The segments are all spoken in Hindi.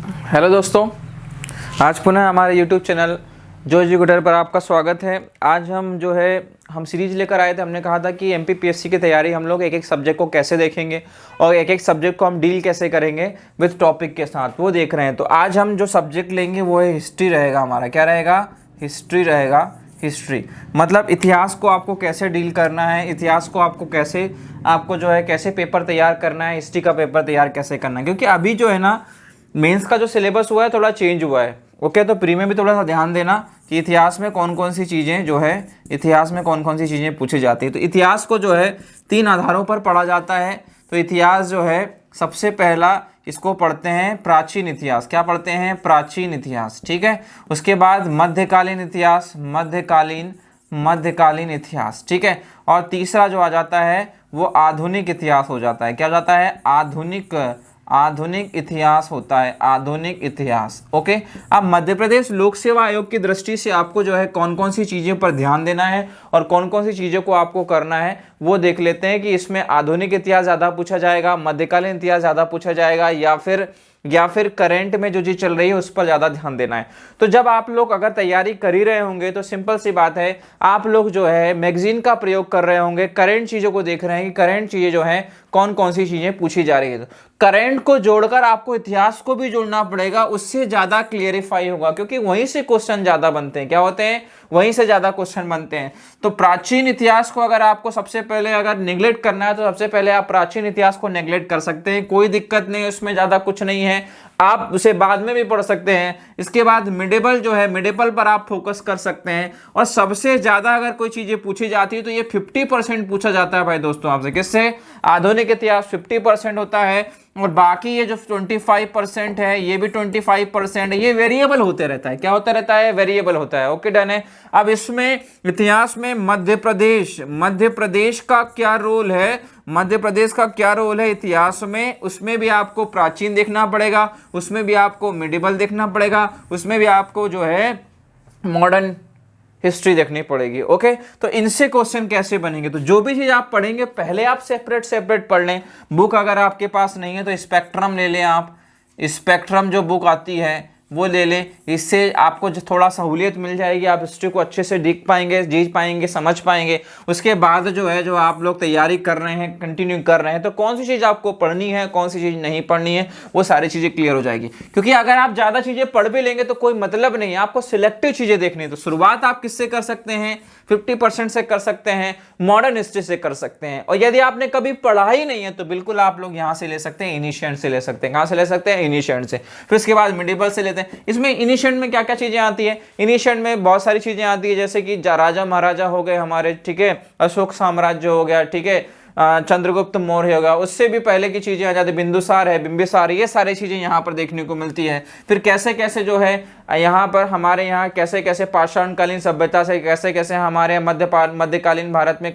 हेलो दोस्तों, आज पुनः हमारे YouTube चैनल जो एजुकेटर पर आपका स्वागत है। आज हम सीरीज लेकर आए थे। हमने कहा था कि MPPSC की तैयारी हम लोग एक एक सब्जेक्ट को कैसे देखेंगे और एक एक सब्जेक्ट को हम डील कैसे करेंगे विद टॉपिक के साथ, वो देख रहे हैं। तो आज हम जो सब्जेक्ट लेंगे वो है हिस्ट्री रहेगा हमारा। क्या रहेगा? हिस्ट्री रहेगा। हिस्ट्री मतलब इतिहास को आपको कैसे डील करना है, इतिहास को आपको कैसे पेपर तैयार करना है, हिस्ट्री का पेपर तैयार कैसे करना है। क्योंकि अभी जो है ना मेंस का जो सिलेबस हुआ है थोड़ा चेंज हुआ है। ओके, तो प्री में भी थोड़ा सा ध्यान देना कि इतिहास में कौन कौन सी चीज़ें पूछी जाती है। तो इतिहास को जो है 3 आधारों पर पढ़ा जाता है। तो इतिहास जो है सबसे पहला इसको पढ़ते हैं प्राचीन इतिहास। क्या पढ़ते हैं? प्राचीन इतिहास। ठीक है। उसके बाद मध्यकालीन इतिहास, मध्यकालीन इतिहास। ठीक है। और तीसरा जो आ जाता है वो आधुनिक इतिहास हो जाता है। क्या हो जाता है? आधुनिक इतिहास होता है। आधुनिक इतिहास। ओके। अब मध्य प्रदेश लोक सेवा आयोग की दृष्टि से आपको जो है कौन कौन सी चीज़ों पर ध्यान देना है और कौन कौन सी चीज़ों को आपको करना है वो देख लेते हैं। कि इसमें आधुनिक इतिहास ज़्यादा पूछा जाएगा, मध्यकालीन इतिहास ज़्यादा पूछा जाएगा, या फिर करंट में जो चीज़ चल रही है उस पर ज़्यादा ध्यान देना है। तो जब आप लोग अगर तैयारी कर ही रहे होंगे तो सिंपल सी बात है, आप लोग जो है मैगजीन का प्रयोग कर रहे होंगे, करंट चीज़ों को देख रहे हैं कि करंट चीज़ें जो हैं कौन कौन सी चीज़ें पूछी जा रही है। तो करंट को जोड़कर आपको इतिहास को भी जोड़ना पड़ेगा, उससे ज़्यादा क्लियरिफाई होगा। क्योंकि वहीं से क्वेश्चन ज़्यादा बनते हैं। क्या होते हैं? वहीं से ज़्यादा क्वेश्चन बनते हैं। तो प्राचीन इतिहास को अगर आपको सबसे पहले अगर नेग्लेक्ट करना है तो सबसे पहले आप प्राचीन इतिहास को नेग्लेक्ट कर सकते हैं, कोई दिक्कत नहीं, उसमें ज़्यादा कुछ नहीं है, आप उसे बाद में भी पढ़ सकते हैं। इसके बाद मिडेबल जो है, मिडेबल पर आप फोकस कर सकते हैं। और सबसे ज़्यादा अगर कोई चीज़ें पूछी जाती है तो ये 50% पूछा जाता है भाई दोस्तों आपसे। किससे? आधुनिक इतिहास 50% होता है और बाकी ये जो 25% है ये भी 25% है, ये वेरिएबल होते रहता है। क्या होता रहता है? वेरिएबल होता है। ओके, डन है। अब इसमें इतिहास में मध्य प्रदेश का क्या रोल है, मध्य प्रदेश का क्या रोल है इतिहास में, उसमें भी आपको प्राचीन देखना पड़ेगा, उसमें भी आपको मिडिवल देखना पड़ेगा, उसमें भी आपको जो है मॉडर्न हिस्ट्री देखनी पड़ेगी। ओके, तो इनसे क्वेश्चन कैसे बनेंगे? तो जो भी चीज़ आप पढ़ेंगे पहले आप सेपरेट पढ़ लें। बुक अगर आपके पास नहीं है तो स्पेक्ट्रम ले लें आप। स्पेक्ट्रम जो बुक आती है वो ले लें, इससे आपको जो थोड़ा सहूलियत मिल जाएगी, आप हिस्ट्री को अच्छे से देख पाएंगे, जीत पाएंगे, समझ पाएंगे। उसके बाद जो आप लोग तैयारी कर रहे हैं, कंटिन्यू कर रहे हैं, तो कौन सी चीज़ आपको पढ़नी है, कौन सी चीज़ नहीं पढ़नी है, वो सारी चीज़ें क्लियर हो जाएगी। क्योंकि अगर आप ज़्यादा चीज़ें पढ़ भी लेंगे तो कोई मतलब नहीं है, आपको सिलेक्टिव चीज़ें देखनी है। तो शुरुआत आप किससे कर सकते हैं? 50% से कर सकते हैं, मॉडर्न हिस्ट्री से कर सकते हैं। और यदि आपने कभी पढ़ा ही नहीं है तो बिल्कुल आप लोग यहाँ से ले सकते हैं, इनिशिएंट से ले सकते हैं। कहाँ से ले सकते हैं? इनिशिएंट से। फिर उसके बाद मिडिवल से लेते हैं। इसमें इनिशिएंट में क्या क्या चीजें आती है? इनिशिएंट में बहुत सारी चीजें आती है, जैसे कि राजा महाराजा हो गए हमारे, ठीक है, अशोक साम्राज्य हो गया, ठीक है, चंद्रगुप्त मौर्य होगा, उससे भी पहले की चीजें आ जाती, बिंदुसार है, बिंबिसार, ये सारी चीजें यहाँ पर देखने को मिलती है। फिर कैसे कैसे जो है यहाँ पर हमारे यहाँ कैसे कैसे पाषाणकालीन सभ्यता से कैसे कैसे हमारे मध्यकालीन भारत में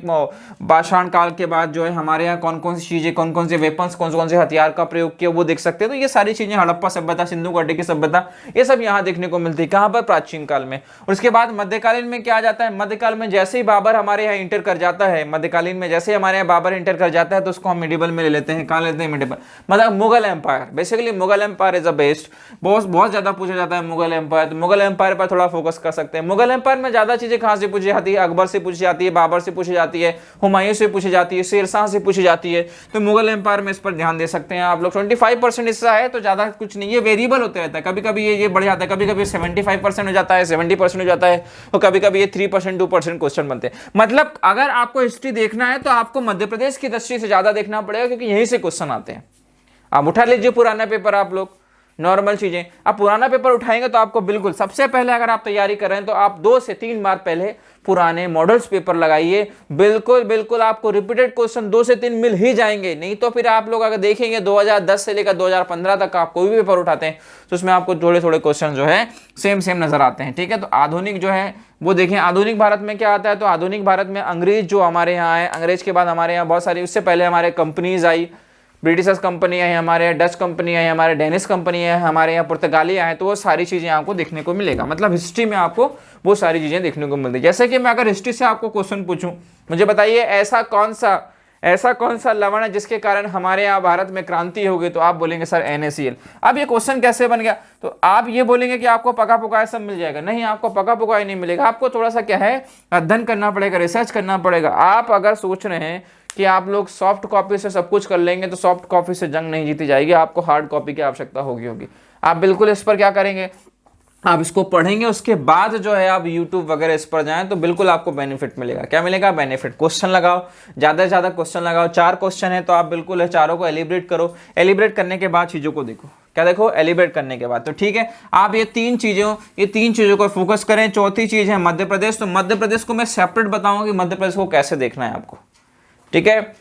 पाषाण काल के बाद जो है हमारे यहाँ कौन कौन सी चीजें, कौन कौन से वेपन्स, कौन कौन से हथियार का प्रयोग किया, वो देख सकते हैं। तो ये सारी चीजें, हड़प्पा सभ्यता, सिंधु घाटी की सभ्यता, ये सब यहाँ देखने को मिलती है। कहाँ पर? प्राचीन काल में। और उसके बाद मध्यकालीन में क्या आ जाता है? मध्यकाल में जैसे ही बाबर हमारे यहाँ इंटर कर जाता है, मध्यकालीन में जैसे ही हमारे यहाँ बाबर इंटर कर जाता है तो उसको हम मिडिवल में ले लेते हैं। कहाँ लेते हैं? मिडिवल। मतलब Mughal empire, basically Mughal empire is the best. बहुत ज्यादा पूछा जाता है मुगल एम्पायर, तो मुगल एम्पायर पर थोड़ा फोकस कर सकते हैं। मुगल एम्पायर में ज्यादा चीजें कहां से पूछी जाती है? अकबर से पूछी जाती है, बाबर से पूछी जाती है, हुमायूं से पूछी जाती है, शेरशाह से पूछी जाती है। तो मुगल एम्पायर में इस पर ध्यान दे सकते हैं आप लोग। 25% हिस्सा है तो ज्यादा कुछ नहीं, ये वेरिएबल होते रहता है। कभी कभी ये बढ़ जाता है, कभी कभी 75% हो जाता है, 70% हो जाता है, और कभी कभी ये 3% 2% क्वेश्चन बनते हैं। मतलब अगर आपको हिस्ट्री देखना है तो आपको मध्य प्रदेश की दृष्टि से ज्यादा देखना पड़ेगा, क्योंकि यहीं से क्वेश्चन आते हैं। आप उठा लीजिए पुराना पेपर, आप लोग नॉर्मल चीजें, आप पुराना पेपर उठाएंगे तो आपको बिल्कुल सबसे पहले अगर आप तैयारी कर रहे हैं तो आप 2 से 3 बार पहले पुराने मॉडल्स पेपर लगाइए। बिल्कुल आपको रिपीटेड क्वेश्चन 2 से 3 मिल ही जाएंगे। नहीं तो फिर आप लोग अगर देखेंगे 2010 से लेकर 2015 तक आप कोई भी पेपर उठाते हैं तो उसमें आपको थोड़े थोड़े क्वेश्चन जो है सेम नजर आते हैं। ठीक है, तो आधुनिक जो है वो देखें, आधुनिक भारत में क्या आता है? तो आधुनिक भारत में अंग्रेज जो हमारे यहाँ है, अंग्रेज के बाद हमारे यहाँ बहुत सारी, उससे पहले हमारे कंपनीज आई, ब्रिटिशर्स कंपनी है हमारे यहाँ, डच कंपनी है हमारे, डेनिश कंपनी है हमारे यहाँ, पुर्तगाली आए, तो वो सारी चीज़ें आपको देखने को मिलेगा। मतलब हिस्ट्री में आपको वो सारी चीज़ें देखने को मिलती है। जैसे कि मैं अगर हिस्ट्री से आपको क्वेश्चन पूछूं, मुझे बताइए ऐसा कौन सा लवण है जिसके कारण हमारे यहाँ भारत में क्रांति होगी, तो आप बोलेंगे सर NaCl। अब ये क्वेश्चन कैसे बन गया, तो आप ये बोलेंगे कि आपको पका पुकाया सब मिल जाएगा। नहीं, आपको पका पुकाया नहीं मिलेगा, आपको थोड़ा सा क्या है अध्ययन करना पड़ेगा, रिसर्च करना पड़ेगा। आप अगर सोच रहे हैं कि आप लोग सॉफ्ट कॉपी से सब कुछ कर लेंगे, तो सॉफ्ट कॉपी से जंग नहीं जीती जाएगी, आपको हार्ड कॉपी की आवश्यकता होगी। आप बिल्कुल इस पर क्या करेंगे, आप इसको पढ़ेंगे, उसके बाद जो है आप YouTube वगैरह इस पर जाएं तो बिल्कुल आपको बेनिफिट मिलेगा। क्या मिलेगा, बेनिफिट। क्वेश्चन लगाओ, ज़्यादा से ज़्यादा क्वेश्चन लगाओ। 4 क्वेश्चन है तो आप बिल्कुल है चारों को एलिब्रेट करो। एलिब्रेट करने के बाद चीज़ों को देखो, क्या देखो, एलिब्रेट करने के बाद। तो ठीक है, आप ये तीन चीज़ों को फोकस करें। चौथी चीज़ है मध्य प्रदेश। तो मध्य प्रदेश को मैं सेपरेट बताऊंगा कि मध्य प्रदेश को कैसे देखना है आपको, ठीक है।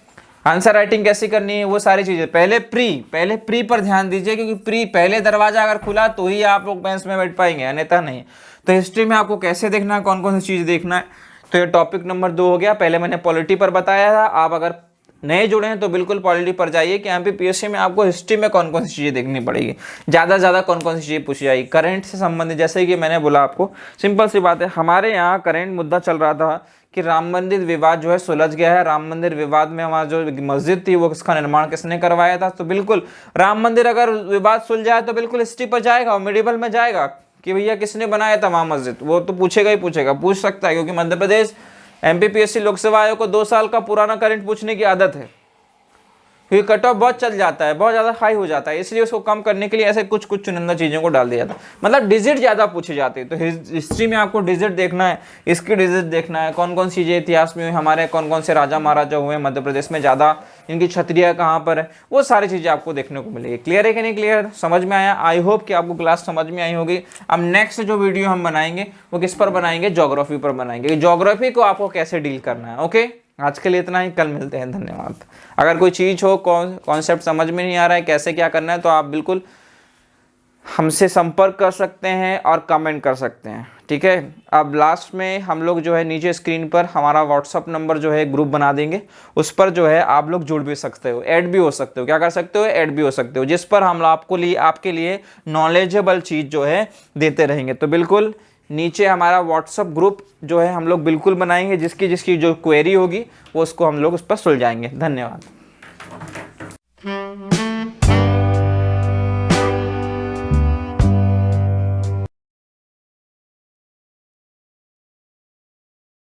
आंसर राइटिंग कैसी करनी है, वो सारी चीजें। पहले प्री पर ध्यान दीजिए, क्योंकि प्री पहले दरवाजा अगर खुला तो ही आप लोग बेंच में बैठ पाएंगे, अन्यथा नहीं। तो हिस्ट्री में आपको कैसे देखना है, कौन कौन सी चीज देखना है, तो ये टॉपिक नंबर 2 हो गया। पहले मैंने पॉलिटी पर बताया था, आप अगर नए जुड़े हैं तो बिल्कुल पॉलिटी पर जाइए कि MPPSC में आपको हिस्ट्री में कौन कौन सी चीज़ें देखनी पड़ेगी, ज़्यादा से ज़्यादा कौन कौन सी चीज़ें पूछी जाएगी करंट से संबंधित। जैसे कि मैंने बोला आपको, सिंपल सी बात है, हमारे यहाँ करंट मुद्दा चल रहा था कि राम मंदिर विवाद जो है सुलझ गया है। राम मंदिर विवाद में हमारा जो मस्जिद थी वो किसका निर्माण किसने करवाया था, तो बिल्कुल राम मंदिर अगर विवाद सुलझाए तो बिल्कुल हिस्ट्री पर जाएगा और मिडिवल में जाएगा कि भैया किसने बनाया था वहाँ मस्जिद, वो तो पूछेगा ही पूछेगा, पूछ सकता है, क्योंकि मध्य प्रदेश MPPSC लोकसेवा आयोग को 2 साल का पुराना करंट पूछने की आदत है, क्योंकि कट ऑफ बहुत चल जाता है, बहुत ज़्यादा हाई हो जाता है, इसलिए उसको कम करने के लिए ऐसे कुछ चुनिंदा चीज़ों को डाल दिया जाता है। मतलब डिजिट ज़्यादा पूछे जाते हैं। तो हिस्ट्री में आपको डिजिट देखना है, इसकी डिजिट देखना है, कौन कौन सी चीज़ें इतिहास में हुई, हमारे कौन कौन से राजा महाराजा हुए मध्य प्रदेश में ज़्यादा, इनकी क्षत्रिय कहाँ पर है, वो सारी चीज़ें आपको देखने को मिलेगी। क्लियर है कि नहीं क्लियर, समझ में आया? आई होप कि आपको क्लास समझ में आई होगी। अब नेक्स्ट जो वीडियो हम बनाएंगे वो किस पर बनाएंगे, ज्योग्राफी पर बनाएंगे, ज्योग्राफी को आपको कैसे डील करना है। ओके, आज के लिए इतना ही, कल मिलते हैं, धन्यवाद। अगर कोई चीज़ हो, कॉन्सेप्ट समझ में नहीं आ रहा है, कैसे क्या करना है, तो आप बिल्कुल हमसे संपर्क कर सकते हैं और कमेंट कर सकते हैं, ठीक है। अब लास्ट में हम लोग जो है नीचे स्क्रीन पर हमारा व्हाट्सअप नंबर जो है ग्रुप बना देंगे, उस पर जो है आप लोग जुड़ भी सकते हो, ऐड भी हो सकते हो। क्या कर सकते हो, ऐड भी हो सकते हो, जिस पर हम आपके लिए नॉलेजेबल चीज़ जो है देते रहेंगे। तो बिल्कुल नीचे हमारा व्हाट्सअप ग्रुप जो है हम लोग बिल्कुल बनाएंगे, जिसकी जो क्वेरी होगी वो उसको हम लोग उस पर सुलझाएंगे। धन्यवाद।